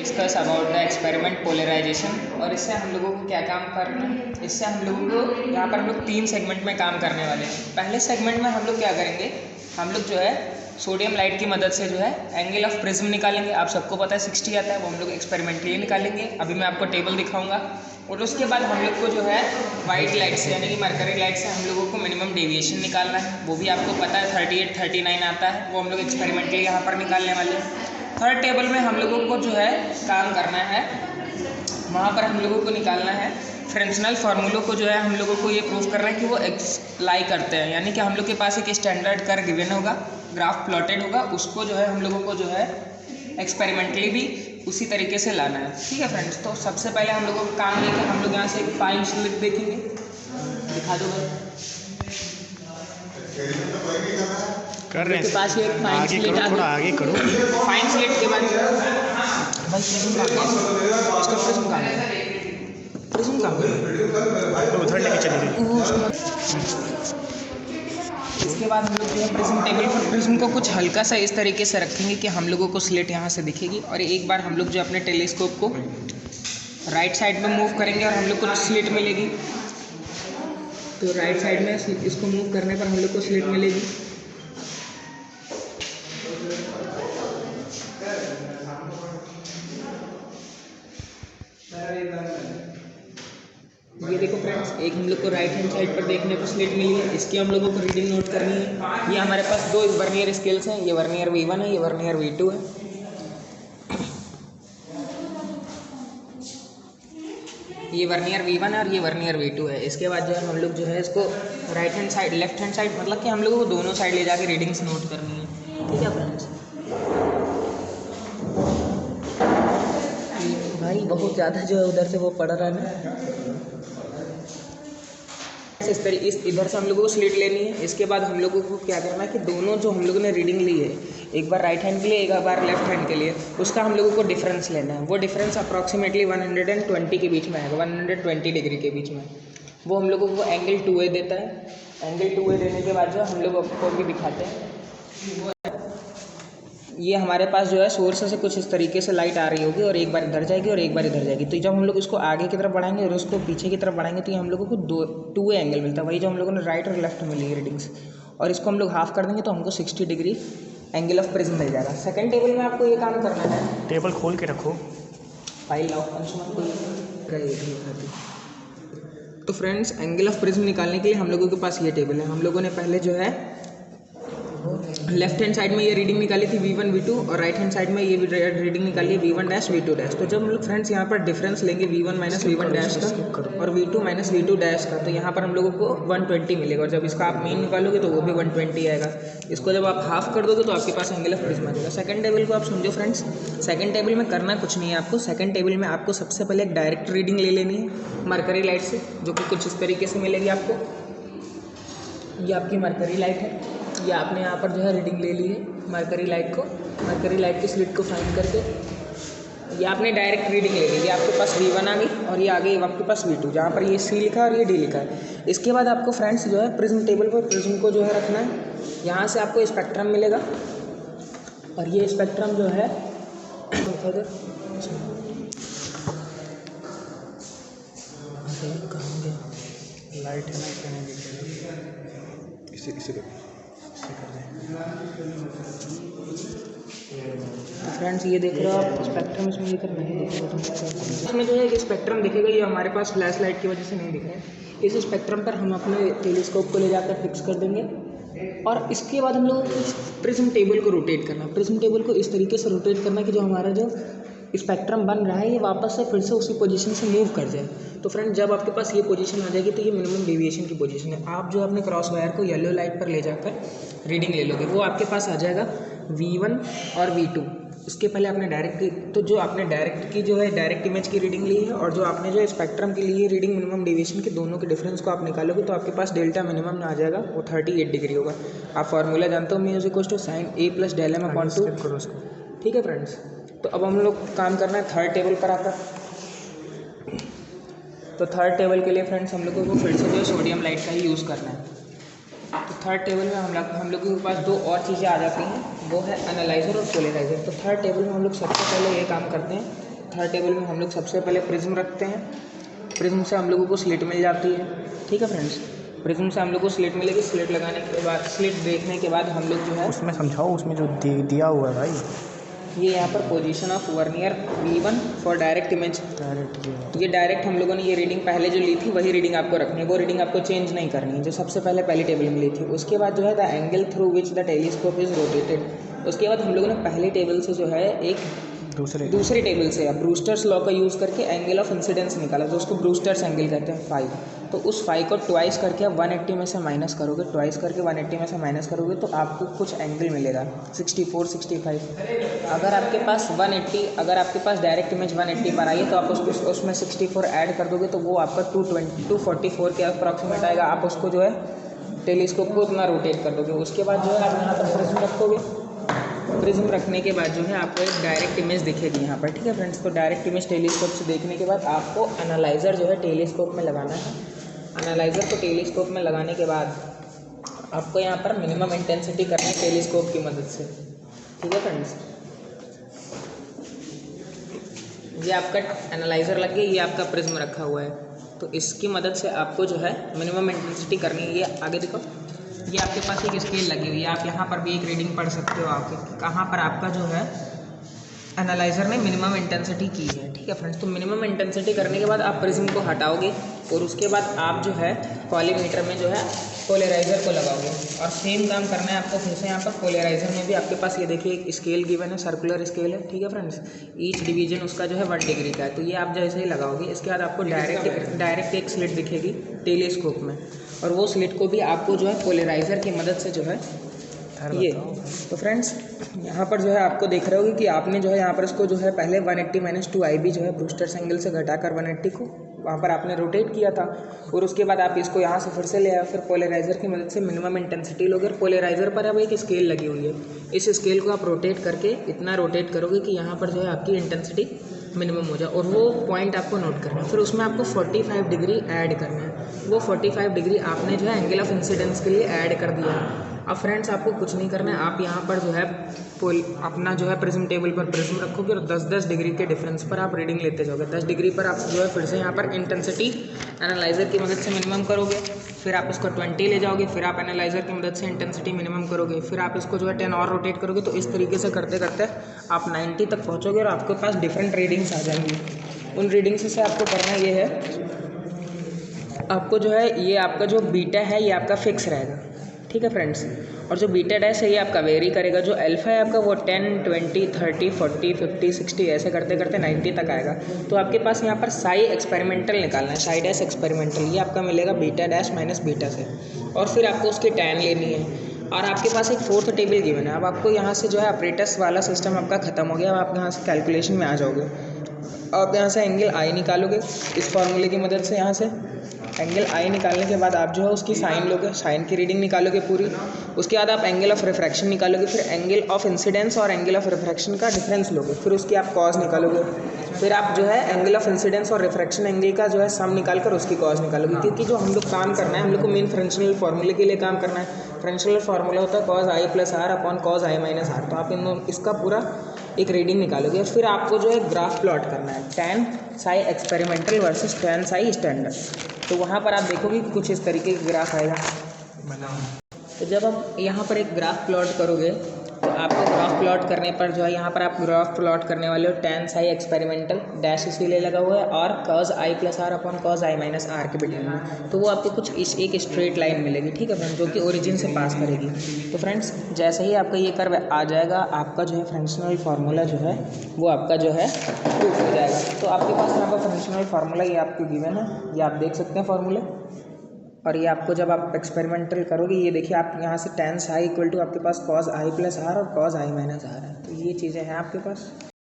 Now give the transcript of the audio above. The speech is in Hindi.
Discuss about the experiment polarisation. और इससे हम लोगों को क्या काम करना है, इससे हम लोगों को यहाँ पर हम लोग 3 सेगमेंट में काम करने वाले हैं। पहले सेगमेंट में हम लोग क्या करेंगे, हम लोग जो है सोडियम लाइट की मदद से जो है एंगल ऑफ प्रिज्म निकालेंगे। आप सबको पता है 60 आता है, वो हम लोग एक्सपेरिमेंटली निकालेंगे। अभी मैं आपको टेबल दिखाऊंगा। और उसके बाद हम लोग को जो है वाइट लाइट से यानी कि मरकरी लाइट से हम लोगों को मिनिमम डेविएशन निकालना है। वो भी आपको पता है 38, 39 आता है, वो हम लोग एक्सपेरिमेंटली यहाँ पर निकालने वाले हैं। थर्ड टेबल में हम लोगों को जो है काम करना है, वहाँ पर हम लोगों को निकालना है फ्रेंशनल फार्मूलों को। जो है हम लोगों को ये प्रूफ करना है कि वो अप्लाई करते हैं, यानी कि हम लोग के पास एक स्टैंडर्ड कर्व गिवन होगा, ग्राफ प्लॉटेड होगा, उसको जो है हम लोगों को जो है एक्सपेरिमेंटली भी उसी तरीके से लाना है। ठीक है फ्रेंड्स, तो सबसे पहले हम लोगों को काम लेके हम लोग यहाँ से एक फाइन स्लिट देखेंगे। दिखा दो भाई, कर रहे हैं। के पास ये एक फाइन स्लिट थोड़ा आगे करो। फाइन स्लिट के बाद भाई प्रिज्म का इसका प्रिज्म कहाँ है, प्रिज्म कहाँ है, तो उधर लेके चले गए। इसके बाद हम लोग जो है प्रिज्म टेबल पर प्रिज्म को कुछ हल्का सा इस तरीके से रखेंगे कि हम लोगों को स्लिट यहाँ से दिखेगी। और एक बार हम लोग जो अपने टेलीस्कोप को राइट साइड में मूव करेंगे और हम लोग को स्लिट मिलेगी। तो राइट साइड में इसको मूव करने पर हम लोग को स्लिट मिलेगी। ये देखो फ्रेंड्स, एक हम लोग को राइट हैंड साइड पर देखने को स्लिट मिली है। इसकी हम लोगों को रीडिंग नोट करनी है। ये हमारे पास 2 वर्नियर स्केल्स हैं, ये वर्नियर V1 है, ये वर्नियर V2 है। ये वर्नियर V1 है और ये वर्नियर V2 है। इसके बाद जो है हम लोग जो है इसको right hand side, left hand side, मतलब कि हम लोगों को दोनों साइड ले जाके रीडिंग्स नोट करनी है। ठीक है फ्रेंड्स, भाई बहुत ज़्यादा जो है उधर से वो पड़ रहा है ना। इस इधर से हम लोगों को स्लिट लेनी है। इसके बाद हम लोगों को क्या करना है कि दोनों जो हम लोगों ने रीडिंग ली है, एक बार राइट हैंड के लिए, एक बार लेफ्ट हैंड के लिए, उसका हम लोगों को डिफरेंस लेना है। वो डिफरेंस अप्रॉक्सीमेटली 120 के बीच में आएगा, 120 डिग्री के बीच में। वो हम लोगों को एंगल 2A देता है। एंगल 2A देने के बाद जो हम लोग आपको भी दिखाते हैं, ये हमारे पास जो है सोर्स से कुछ इस तरीके से लाइट आ रही होगी और एक बार इधर जाएगी और एक बार इधर जाएगी। तो जब हम लोग इसको आगे की तरफ बढ़ाएंगे और उसको पीछे की तरफ बढ़ाएंगे तो ये हम लोगों को 2A एंगल मिलता है, वही जो हम लोगों ने राइट और लेफ्ट में ली है रीडिंग्स। और इसको हम लोग हाफ कर देंगे तो हमको 60 डिग्री एंगल ऑफ प्रिज्म मिल जाएगा। सेकंड टेबल में आपको ये काम करना है, टेबल खोल के रखो, फाइल लाओ अंशुमन को। तो फ्रेंड्स, एंगल ऑफ प्रिज्म निकालने के लिए हम लोगों के पास ये टेबल है। हम लोगों ने पहले जो है लेफ्ट हैंड साइड में ये रीडिंग निकाली थी V1 V2 और राइट हैंड साइड में ये रीडिंग निकाली है V1 डैश V2 डैश। तो जब हम लोग फ्रेंड्स यहाँ पर डिफरेंस लेंगे V1 माइनस V1 डैश का और V2 माइनस V2 डैश का, तो यहाँ पर हम लोगों को 120 मिलेगा। और जब इसका आप मीन निकालोगे तो वो भी 120 आएगा। इसको जब आप हाफ कर दोगे तो आपके पास एंगल ऑफ प्रिज्म आ जाएगा। सेकंड टेबल को आप समझो फ्रेंड्स, सेकंड टेबल में करना कुछ नहीं है आपको। सेकंड टेबल में आपको सबसे पहले एक डायरेक्ट रीडिंग ले लेनी है मरकरी लाइट से, जो कि कुछ इस तरीके से मिलेगी आपको। ये आपकी मरकरी लाइट है, ये आपने यहाँ पर जो है रीडिंग ले ली है मरकरी लाइट को, मरकरी लाइट की स्लिट को फाइंड करके ये आपने डायरेक्ट रीडिंग ले ली। ये आपके पास V1 आ गई और ये आ गई आपके पास V2, जहाँ पर ये C लिखा है और ये D लिखा है। इसके बाद आपको फ्रेंड्स जो है प्रिज्म टेबल पर प्रिज्म को जो है रखना है। यहाँ से आपको स्पेक्ट्रम मिलेगा और ये स्पेक्ट्रम जो है लाइट है ना, इसे कर तो फ्रेंड्स ये देख रहे हो आप स्पेक्ट्रम, इसमें लेकर नहीं दिखेगा। इसमें जो है कि स्पेक्ट्रम दिखेगा, ये हमारे पास फ्लैश लाइट की वजह से नहीं दिख रहा है। इस स्पेक्ट्रम पर हम अपने टेलीस्कोप को ले जाकर फिक्स कर देंगे और इसके बाद हम लोग प्रिज्म टेबल को रोटेट करना। प्रिज्म टेबल को इस तरीके से रोटेट करना कि जो हमारा जो स्पेक्ट्रम बन रहा है ये वापस से फिर से उसी पोजीशन से मूव कर जाए। तो फ्रेंड, जब आपके पास ये पोजीशन आ जाएगी तो ये मिनिमम डेविएशन की पोजीशन है। आप जो अपने क्रॉस वायर को येलो लाइट पर ले जाकर रीडिंग ले लोगे, वो आपके पास आ जाएगा V1 और V2। उसके पहले आपने डायरेक्ट, तो जो आपने डायरेक्ट की जो है डायरेक्ट इमेज की रीडिंग ली है और जो आपने जो स्पेक्ट्रम के लिए रीडिंग मिनिमम डेविएशन के, दोनों के डिफरेंस को आप निकालोगे तो आपके पास डेल्टा मिनिमम आ जाएगा, वो 38 डिग्री होगा। आप फार्मूला जानते हो, mu is equals to sin A + del m upon 2। ठीक है फ्रेंड्स, तो अब हम लोग काम करना है थर्ड टेबल पर आकर। तो थर्ड टेबल के लिए फ्रेंड्स हम लोगों को फिर से जो सोडियम लाइट का ही यूज़ करना है। तो थर्ड टेबल में हम लोगों के पास 2 और चीज़ें आ जाती हैं, वो है एनालाइज़र और पोलराइज़र। तो थर्ड टेबल में हम लोग सबसे पहले ये काम करते हैं थर्ड टेबल में हम लोग सबसे पहले प्रिज्म रखते हैं। प्रिज्म से हम लोगों को स्लिट मिल जाती है, ठीक है फ्रेंड्स। प्रिज्म से हम लोग को स्लिट मिलेगी। स्लिट लगाने के बाद, स्लिट देखने के बाद हम लोग जो है उसमें समझाओ, उसमें जो दिया हुआ है भाई, ये यहाँ पर position of vernier V1 for direct image. Direct ये डायरेक्ट हम लोगों ने ये रीडिंग पहले जो ली थी वही रीडिंग आपको रखनी है, वो रीडिंग आपको चेंज नहीं करनी है जो सबसे पहले पहली टेबल में ली थी। उसके बाद जो है the angle through which the telescope is rotated. उसके बाद हम लोगों ने पहली टेबल से जो है एक दूसरी टेबल से अब ब्रूस्टर्स लॉ का यूज़ करके एंगल ऑफ इंसिडेंस निकाला, तो उसको ब्रूस्टर्स एंगल कहते हैं 5। तो उस 5 को ट्वाइस करके आप 180 में से माइनस करोगे, ट्वाइस करके 180 में से माइनस करोगे तो आपको कुछ एंगल मिलेगा 64, 65। अगर आपके पास 180, अगर आपके पास डायरेक्ट इमेज 180 पर आई है तो आप उसको उसमें 64 ऐड कर दोगे तो वो आपका 244 के अप्रॉक्सीमेट आएगा। आप उसको जो है टेलीस्कोप को उतना रोटेट कर दोगे। उसके बाद जो है आप यहाँ पर प्रिज्म रखोगे। प्रिज्म रखने के बाद जो है आपको एक डायरेक्ट इमेज दिखेगी यहाँ पर, ठीक है फ्रेंड्स। तो डायरेक्ट इमेज टेलीस्कोप से देखने के बाद आपको एनालाइज़र जो है टेलीस्कोप में लगाना है। एनालाइज़र को टेलीस्कोप में लगाने के बाद आपको यहाँ पर मिनिमम इंटेंसिटी करना है टेलीस्कोप की मदद से, ठीक है फ्रेंड्स। ये आपका एनालाइज़र लग गया, ये आपका प्रिज्म रखा हुआ है, तो इसकी मदद से आपको जो है मिनिमम इंटेंसिटी करनी है। ये आगे देखो, ये आपके पास एक स्केल लगी हुई है, आप यहाँ पर भी एक रीडिंग पढ़ सकते हो आके कहाँ पर आपका जो है एनालाइज़र ने मिनिमम इंटेंसिटी की है, ठीक है फ्रेंड्स। तो मिनिमम इंटेंसिटी करने के बाद आप प्रिज्म को हटाओगे और उसके बाद आप जो है कॉलीमीटर में जो है पोलराइज़र को लगाओगे और सेम काम करना है आपको फिर से। यहाँ पर पोलराइज़र में भी आपके पास ये देखिए एक स्केल गिवन है, सर्कुलर स्केल है, ठीक है फ्रेंड्स। ईच डिवीजन उसका जो है 1 डिग्री का है। तो ये आप जैसे ही लगाओगे इसके बाद आपको डायरेक्ट एक स्लिट दिखेगी टेलीस्कोप में, और वो स्लिट को भी आपको जो है पोलराइज़र की मदद से जो है ये। तो फ्रेंड्स यहाँ पर जो है आपको देख रहे होगे कि आपने जो है यहाँ पर इसको जो है पहले 180 - 2IB जो है ब्रूस्टर्स एंगल से घटाकर 180 को वहाँ पर आपने रोटेट किया था, और उसके बाद आप इसको यहाँ से फिर से ले आए, फिर पोलराइज़र की मदद से मिनिमम इंटेंसिटी लोगे। और पोलराइज़र पर अब एक स्केल लगी हुई है, इस स्केल को आप रोटेट करके इतना रोटेट करोगे कि यहाँ पर जो है आपकी इंटेंसिटी मिनिमम हो जाए, और वो पॉइंट आपको नोट करना है। फिर उसमें आपको 45 डिग्री ऐड करना है। वो 45 डिग्री आपने जो है एंगल ऑफ इंसिडेंस के लिए ऐड कर दिया है। अब फ्रेंड्स आपको कुछ नहीं करना है, आप यहाँ पर जो है अपना जो है प्रिज्म टेबल पर प्रिज्म रखोगे और 10-10 डिग्री के डिफरेंस पर आप रीडिंग लेते जाओगे। 10 डिग्री पर आप जो है फिर से यहाँ पर इंटेंसिटी एनालाइज़र की मदद से मिनिमम करोगे, फिर आप इसको 20 ले जाओगे, फिर आप एनालाइज़र की मदद से इंटेंसिटी मिनिमम करोगे, फिर आप इसको जो है 10 और रोटेट करोगे। तो इस तरीके से करते करते आप 90 तक पहुँचोगे और आपके पास डिफरेंट रीडिंग्स आ जाएंगी। उन रीडिंग्स से आपको करना ये है, आपको जो है ये आपका जो बीटा है ये आपका फिक्स रहेगा, ठीक है फ्रेंड्स। और जो बीटा डैश है ये आपका वेरी करेगा। जो अल्फा है आपका वो 10, 20, 30, 40, 50, 60 ऐसे करते करते 90 तक आएगा। तो आपके पास यहाँ पर साई एक्सपेरिमेंटल निकालना है, साई डैश एक्सपेरिमेंटल, ये आपका मिलेगा बीटा डैश माइनस बीटा से, और फिर आपको उसकी tan लेनी है। और आपके पास एक 4th टेबल गिवन है। अब आपको यहाँ से जो है ऑपरेटर्स वाला सिस्टम आपका ख़त्म हो गया। अब आप यहाँ से कैलकुलेशन में आ जाओगे। आप यहाँ से एंगल आई निकालोगे इस फार्मूले की मदद से। यहाँ से एंगल आई निकालने के बाद आप जो है उसकी साइन लोगे, साइन की रीडिंग निकालोगे पूरी। उसके बाद आप एंगल ऑफ रिफ्रैक्शन निकालोगे, फिर एंगल ऑफ इंसिडेंस और एंगल ऑफ रिफ्रैक्शन का डिफरेंस लोगे, फिर उसकी आप कॉज निकालोगे। फिर आप जो है एंगल ऑफ इंसिडेंस और रिफ्रैक्शन एंगल का जो है सम निकाल कर उसकी कॉज निकालोगे। क्योंकि जो हम लोग काम करना है, हम लोग को मेन फ्रेंशनल फार्मूले के लिए काम करना है। फ्रेंशनल फार्मूला होता है cos i + r upon cos i - r। तो आप इसका पूरा एक रीडिंग निकालोगे और फिर आपको जो है ग्राफ प्लॉट करना है, tan psi experimental versus tan psi standard. तो वहाँ पर आप देखोगे कुछ इस तरीके का ग्राफ आएगा। तो जब आप यहाँ पर एक ग्राफ प्लॉट करोगे तो आपको ग्राफ प्लॉट करने पर जो है यहाँ पर आप ग्राफ प्लॉट करने वाले हो tan psi एक्सपेरिमेंटल डैश इसीलिए लगा हुआ है और cos i + r upon cos i - r के बिटवीन में। तो वो आपको कुछ एक स्ट्रेट लाइन मिलेगी, ठीक है फ्रेंड्स, जो कि ओरिजिन से पास करेगी। तो फ्रेंड्स जैसे ही आपका ये कर्व आ जाएगा, आपका जो है फ्रेंशनल फार्मूला जो है वो आपका जो है प्रूफ हो जाएगा। तो आपके पास यहाँ पर फ्रेंशनल फार्मूला ये आपको गिवन है, ये आप देख सकते हैं फार्मूले। और ये आपको जब आप एक्सपेरिमेंटल करोगे, ये देखिए आप यहाँ से tan psi = आपके पास cos i + r और cos i - r है। तो ये चीज़ें हैं आपके पास।